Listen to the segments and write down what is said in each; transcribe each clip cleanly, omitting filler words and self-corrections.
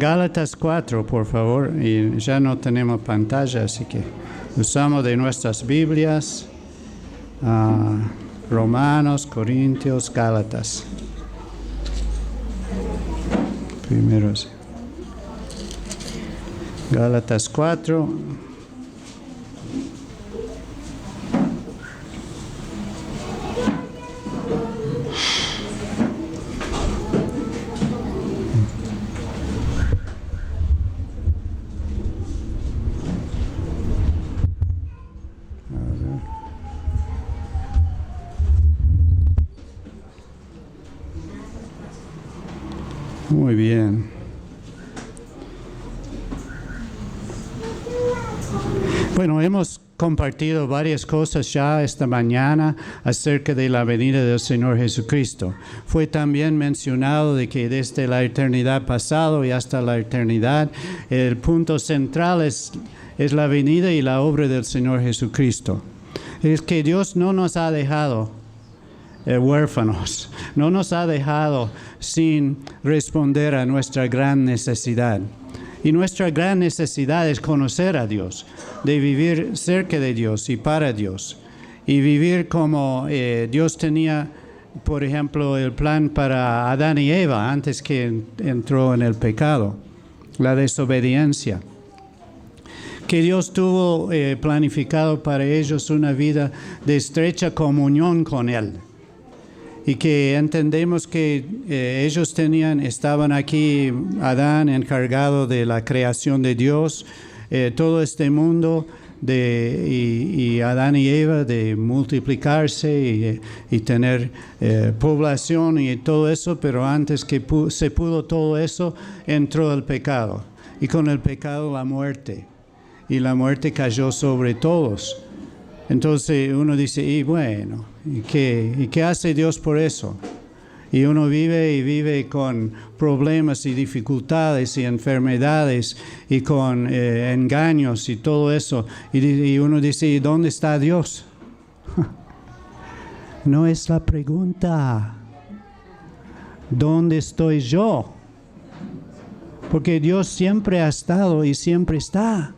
Gálatas 4, por favor, y ya no tenemos pantalla, así que usamos de nuestras Biblias, Romanos, Corintios, Gálatas. Primero, Gálatas 4. Muy bien. Bueno, hemos compartido varias cosas ya esta mañana acerca de la venida del Señor Jesucristo. Fue también mencionado de que desde la eternidad pasada y hasta la eternidad, el punto central es la venida y la obra del Señor Jesucristo. Es que Dios no nos ha dejado huérfanos, no nos ha dejado sin responder a nuestra gran necesidad. Y nuestra gran necesidad es conocer a Dios, de vivir cerca de Dios y para Dios. Y vivir como Dios tenía, por ejemplo, el plan para Adán y Eva antes que entró en el pecado, la desobediencia. Que Dios tuvo planificado para ellos una vida de estrecha comunión con Él. Y que entendemos que ellos estaban aquí, Adán encargado de la creación de Dios, todo este mundo, y Adán y Eva de multiplicarse y tener población y todo eso, pero antes que se pudo todo eso, entró el pecado. Y con el pecado la muerte. Y la muerte cayó sobre todos. Entonces uno dice, y bueno, ¿y qué hace Dios por eso? Y uno vive con problemas y dificultades y enfermedades y con engaños y todo eso. Y uno dice, ¿y dónde está Dios? No es la pregunta. ¿Dónde estoy yo? Porque Dios siempre ha estado y siempre está.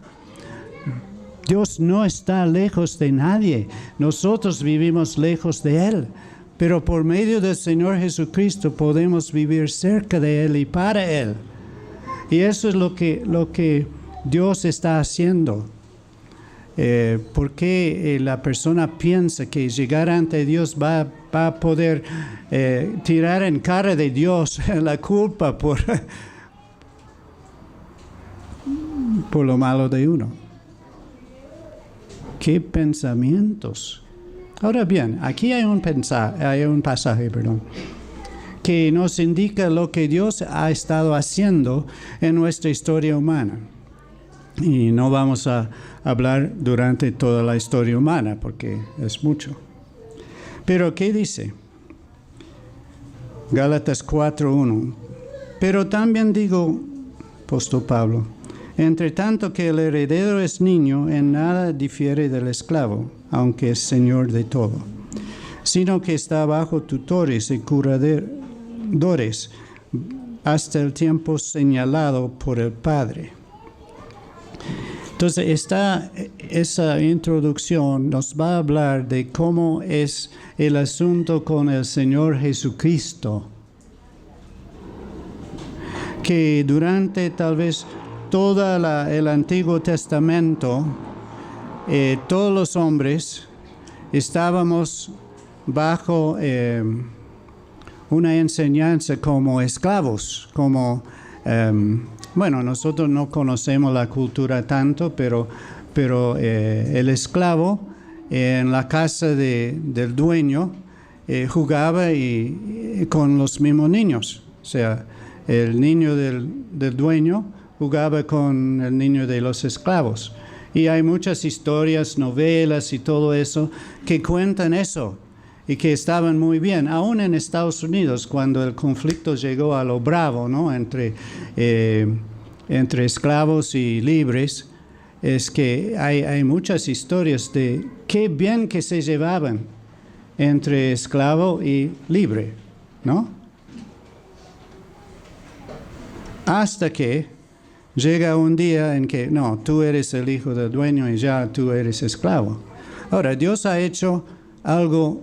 Dios no está lejos de nadie. Nosotros vivimos lejos de Él. Pero por medio del Señor Jesucristo podemos vivir cerca de Él y para Él. Y eso es lo que Dios está haciendo. Porque la persona piensa que llegar ante Dios va a poder tirar en cara de Dios la culpa por lo malo de uno. ¿Qué pensamientos? Ahora bien, aquí hay un pasaje, que nos indica lo que Dios ha estado haciendo en nuestra historia humana. Y no vamos a hablar durante toda la historia humana, porque es mucho. Pero, ¿qué dice? Gálatas 4:1. Pero también digo, apóstol Pablo, entre tanto que el heredero es niño, en nada difiere del esclavo, aunque es señor de todo, sino que está bajo tutores y curadores hasta el tiempo señalado por el Padre. Entonces, esa introducción nos va a hablar de cómo es el asunto con el Señor Jesucristo, que durante tal vez todo el Antiguo Testamento, todos los hombres estábamos bajo una enseñanza como esclavos, nosotros no conocemos la cultura tanto, pero el esclavo en la casa del dueño jugaba con los mismos niños, o sea, el niño del dueño jugaba con el niño de los esclavos. Y hay muchas historias, novelas y todo eso que cuentan eso y que estaban muy bien. Aún en Estados Unidos, cuando el conflicto llegó a lo bravo, ¿no? entre esclavos y libres, es que hay muchas historias de qué bien que se llevaban entre esclavo y libre, ¿no? hasta que llega un día en que, no, tú eres el hijo del dueño y ya tú eres esclavo. Ahora, Dios ha hecho algo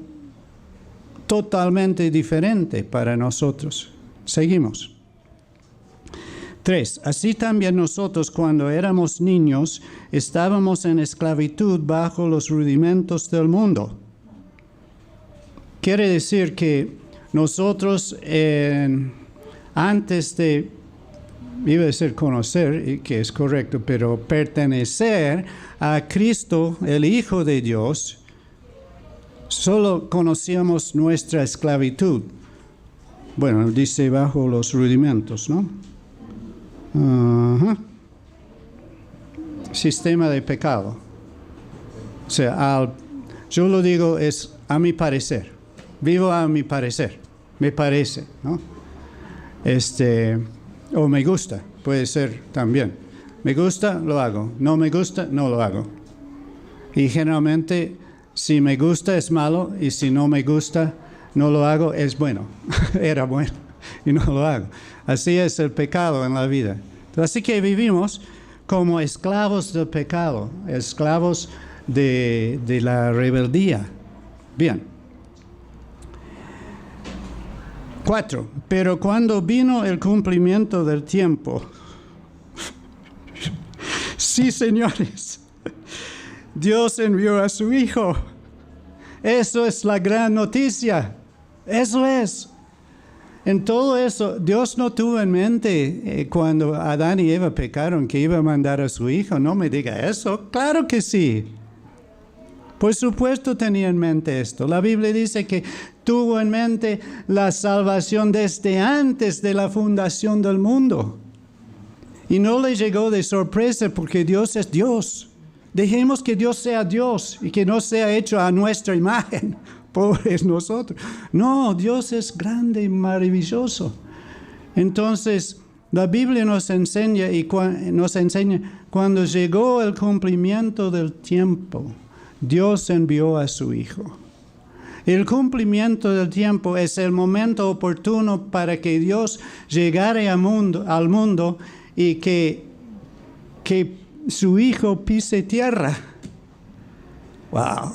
totalmente diferente para nosotros. Seguimos. 3. Así también nosotros, cuando éramos niños, estábamos en esclavitud bajo los rudimentos del mundo. Quiere decir que nosotros, antes de, iba a decir conocer, que es correcto, pero pertenecer a Cristo, el Hijo de Dios, solo conocíamos nuestra esclavitud. Bueno, dice bajo los rudimentos, ¿no? Sistema de pecado. O sea, yo lo digo es a mi parecer. Vivo a mi parecer. Me parece, ¿no? O me gusta, puede ser también. Me gusta, lo hago. No me gusta, no lo hago. Y generalmente, si me gusta es malo, y si no me gusta, no lo hago, es bueno. Era bueno, y no lo hago. Así es el pecado en la vida. Así que vivimos como esclavos del pecado, esclavos de la rebeldía. Bien. 4. Pero cuando vino el cumplimiento del tiempo, sí, señores, Dios envió a su Hijo. Eso es la gran noticia. Eso es. En todo eso, Dios no tuvo en mente cuando Adán y Eva pecaron que iba a mandar a su Hijo. No me diga eso. Claro que sí. Por supuesto tenía en mente esto. La Biblia dice que tuvo en mente la salvación desde antes de la fundación del mundo. Y no le llegó de sorpresa porque Dios es Dios. Dejemos que Dios sea Dios y que no sea hecho a nuestra imagen. Pobres nosotros. No, Dios es grande y maravilloso. Entonces, la Biblia nos enseña cuando llegó el cumplimiento del tiempo, Dios envió a su Hijo. El cumplimiento del tiempo es el momento oportuno para que Dios llegara al mundo y que su Hijo pise tierra. ¡Wow!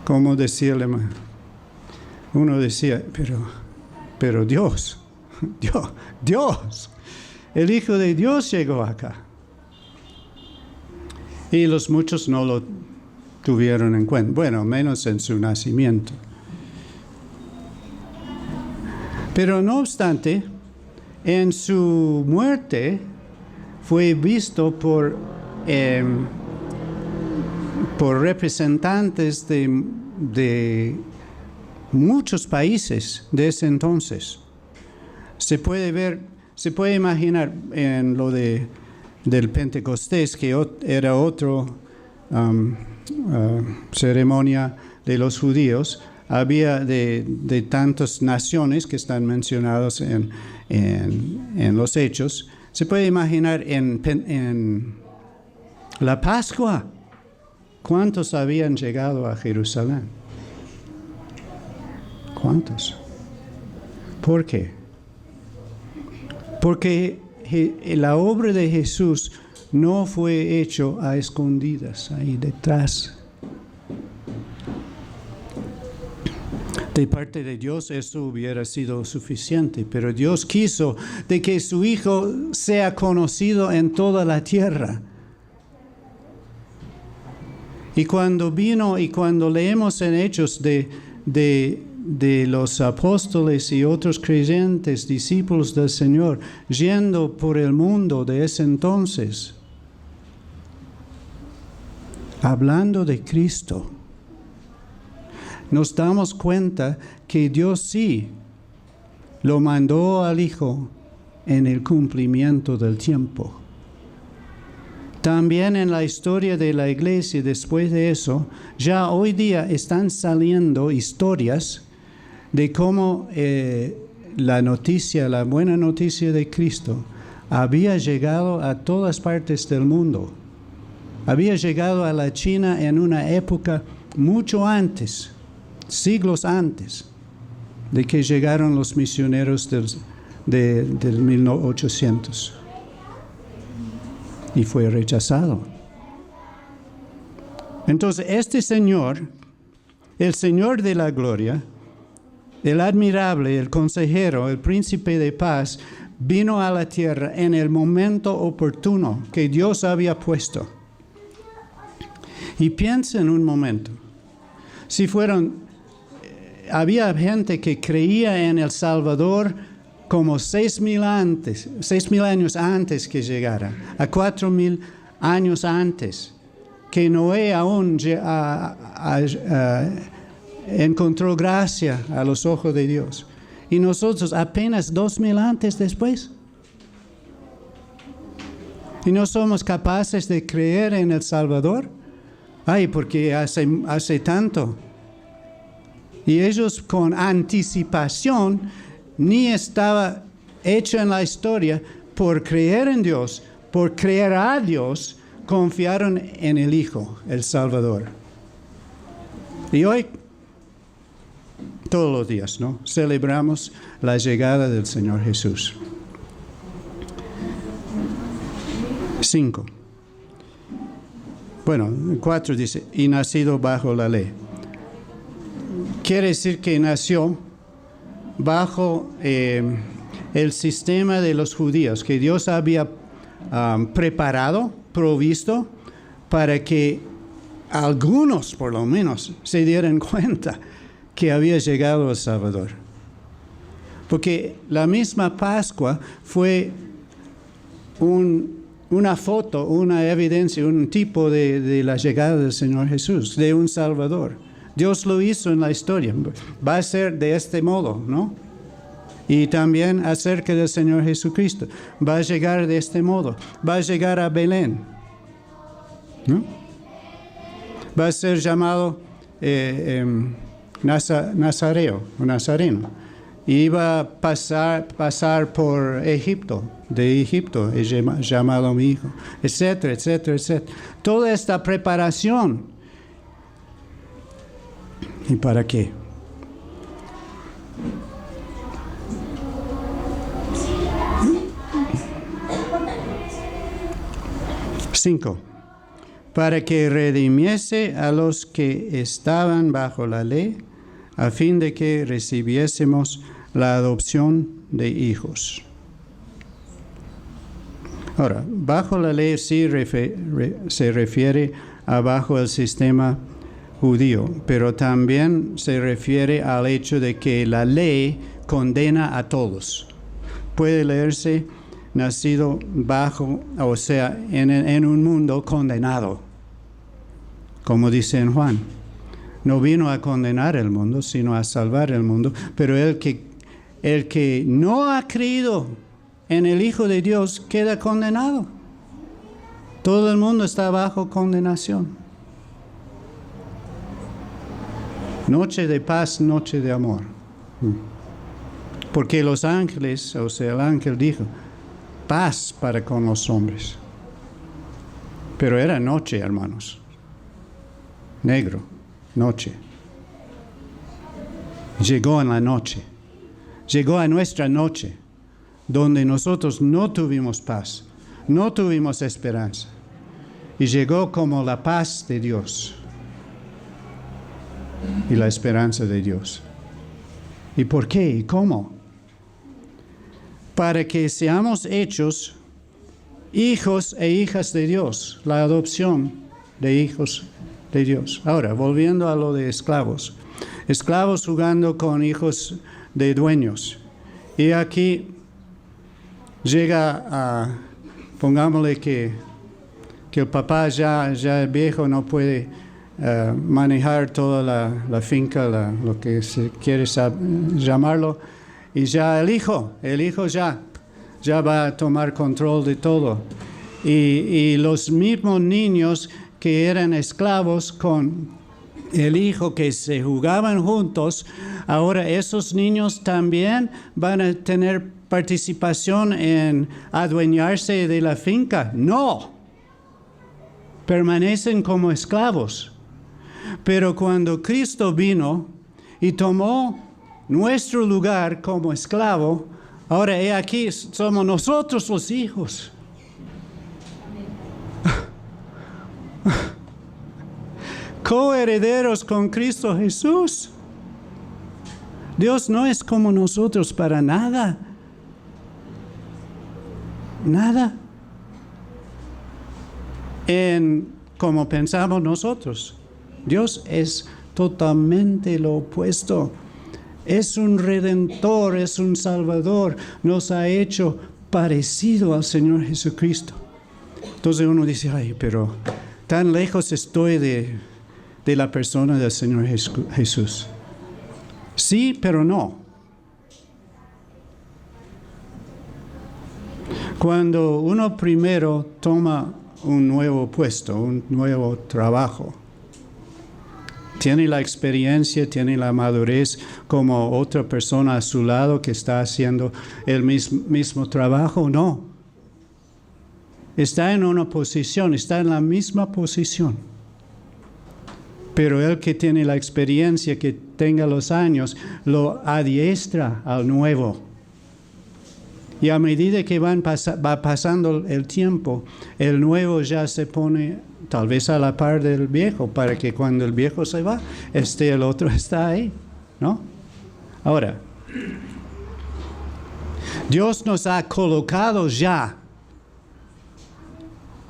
Como decía uno decía, pero Dios, el Hijo de Dios llegó acá. Y los muchos no lo tuvieron en cuenta, bueno, menos en su nacimiento. Pero no obstante, en su muerte fue visto por representantes de muchos países de ese entonces. Se puede imaginar en lo del Pentecostés, que era otra ceremonia de los judíos. Había de tantas naciones que están mencionados en los Hechos. Se puede imaginar en la Pascua. ¿Cuántos habían llegado a Jerusalén? ¿Cuántos? ¿Por qué? Porque la obra de Jesús no fue hecho a escondidas, ahí detrás. De parte de Dios eso hubiera sido suficiente, pero Dios quiso de que su Hijo sea conocido en toda la tierra. Y cuando vino y cuando leemos en Hechos de los apóstoles y otros creyentes, discípulos del Señor, yendo por el mundo de ese entonces, hablando de Cristo, nos damos cuenta que Dios sí lo mandó al Hijo en el cumplimiento del tiempo. También en la historia de la iglesia, después de eso, ya hoy día están saliendo historias de cómo la buena noticia de Cristo, había llegado a todas partes del mundo. Había llegado a la China en una época mucho antes, siglos antes de que llegaron los misioneros del 1800 y fue rechazado. Entonces, este Señor, el Señor de la gloria, el admirable, el consejero, el príncipe de paz, vino a la tierra en el momento oportuno que Dios había puesto. Y piensa en un momento, si había gente que creía en el Salvador como 6,000 años antes que llegara, a 4,000 años antes, que Noé aún encontró gracia a los ojos de Dios. Y nosotros apenas 2,000 antes después. Y no somos capaces de creer en el Salvador. Ay, porque hace tanto. Y ellos con anticipación, ni estaba hecho en la historia, por creer en Dios, por creer a Dios, confiaron en el Hijo, el Salvador. Y hoy, todos los días, ¿no?, celebramos la llegada del Señor Jesús. 5. Bueno, 4 dice, y nacido bajo la ley. Quiere decir que nació bajo el sistema de los judíos, que Dios había preparado, provisto, para que algunos, por lo menos, se dieran cuenta que había llegado el Salvador. Porque la misma Pascua fue una foto, una evidencia, un tipo de la llegada del Señor Jesús, de un Salvador. Dios lo hizo en la historia. Va a ser de este modo, ¿no? Y también acerca del Señor Jesucristo. Va a llegar de este modo. Va a llegar a Belén, ¿no? Va a ser llamado Nazareo o Nazareno. Y va a pasar por Egipto. De Egipto he llamado a mi hijo, etcétera, etcétera, etcétera. Toda esta preparación. ¿Y para qué? Cinco. Para que redimiese a los que estaban bajo la ley, a fin de que recibiésemos la adopción de hijos. Ahora, bajo la ley sí se refiere a bajo el sistema judío, pero también se refiere al hecho de que la ley condena a todos. Puede leerse nacido bajo, o sea, en un mundo condenado, como dice en Juan. No vino a condenar el mundo, sino a salvar el mundo. Pero el que no ha creído en el Hijo de Dios queda condenado. Todo el mundo está bajo condenación. Noche de paz, noche de amor. Porque los ángeles, o sea, el ángel dijo, paz para con los hombres. Pero era noche, hermanos. Negro, noche. Llegó en la noche. Llegó a nuestra noche, donde nosotros no tuvimos paz, no tuvimos esperanza. Y llegó como la paz de Dios y la esperanza de Dios. ¿Y por qué? ¿Y cómo? Para que seamos hechos hijos e hijas de Dios, la adopción de hijos de Dios. Ahora, volviendo a lo de esclavos. Esclavos jugando con hijos de dueños. Y aquí llega a, pongámosle que el papá ya es viejo, no puede manejar toda la finca, lo que se quiere llamarlo, y ya el hijo ya va a tomar control de todo. Y los mismos niños que eran esclavos con el hijo que se jugaban juntos, ahora esos niños también van a tener participación en adueñarse de la finca. No, permanecen como esclavos. Pero cuando Cristo vino y tomó nuestro lugar como esclavo, Ahora, he aquí, somos nosotros los hijos. Coherederos con Cristo Jesús. Dios no es como nosotros para nada. Nada. Como pensamos nosotros. Dios es totalmente lo opuesto. Es un redentor, es un salvador. Nos ha hecho parecido al Señor Jesucristo. Entonces uno dice, ay, pero tan lejos estoy de la persona del Señor Jesús. Sí, pero no. Cuando uno primero toma un nuevo puesto, un nuevo trabajo, tiene la experiencia, tiene la madurez como otra persona a su lado que está haciendo el mismo trabajo, no. Está en una posición, está en la misma posición. Pero el que tiene la experiencia, que tenga los años, lo adiestra al nuevo. Y a medida que va pasando el tiempo, el nuevo ya se pone tal vez a la par del viejo, para que cuando el viejo se va, el otro está ahí, ¿no? Ahora, Dios nos ha colocado ya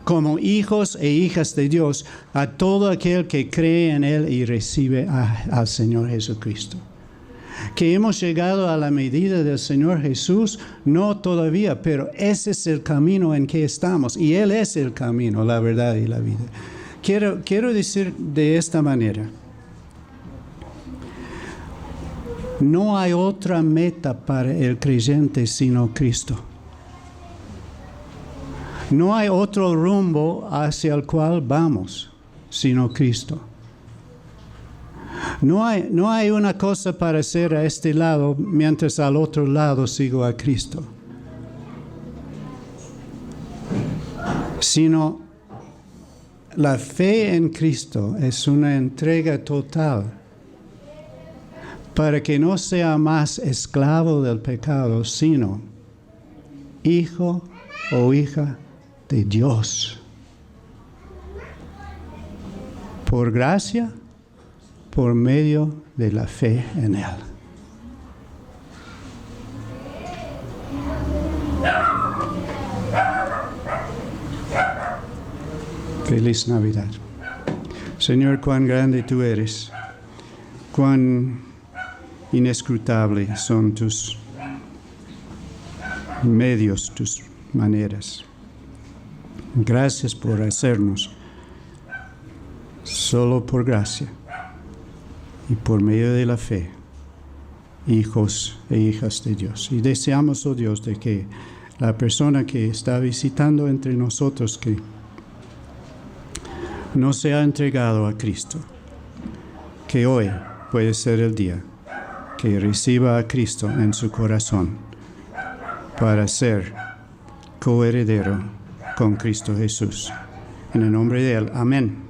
como hijos e hijas de Dios a todo aquel que cree en Él y recibe al Señor Jesucristo. Que hemos llegado a la medida del Señor Jesús, no todavía, pero ese es el camino en que estamos. Y Él es el camino, la verdad y la vida. Quiero decir de esta manera. No hay otra meta para el creyente sino Cristo. No hay otro rumbo hacia el cual vamos, sino Cristo. No hay una cosa para hacer a este lado, mientras al otro lado sigo a Cristo. Sino la fe en Cristo es una entrega total para que no sea más esclavo del pecado, sino hijo o hija de Dios. Por gracia, por medio de la fe en Él. Feliz Navidad. Señor, cuán grande tú eres, cuán inescrutables son tus medios, tus maneras. Gracias por hacernos, solo por gracia y por medio de la fe, hijos e hijas de Dios. Y deseamos, oh Dios, de que la persona que está visitando entre nosotros, que no se ha entregado a Cristo, que hoy puede ser el día que reciba a Cristo en su corazón para ser coheredero con Cristo Jesús. En el nombre de Él, amén.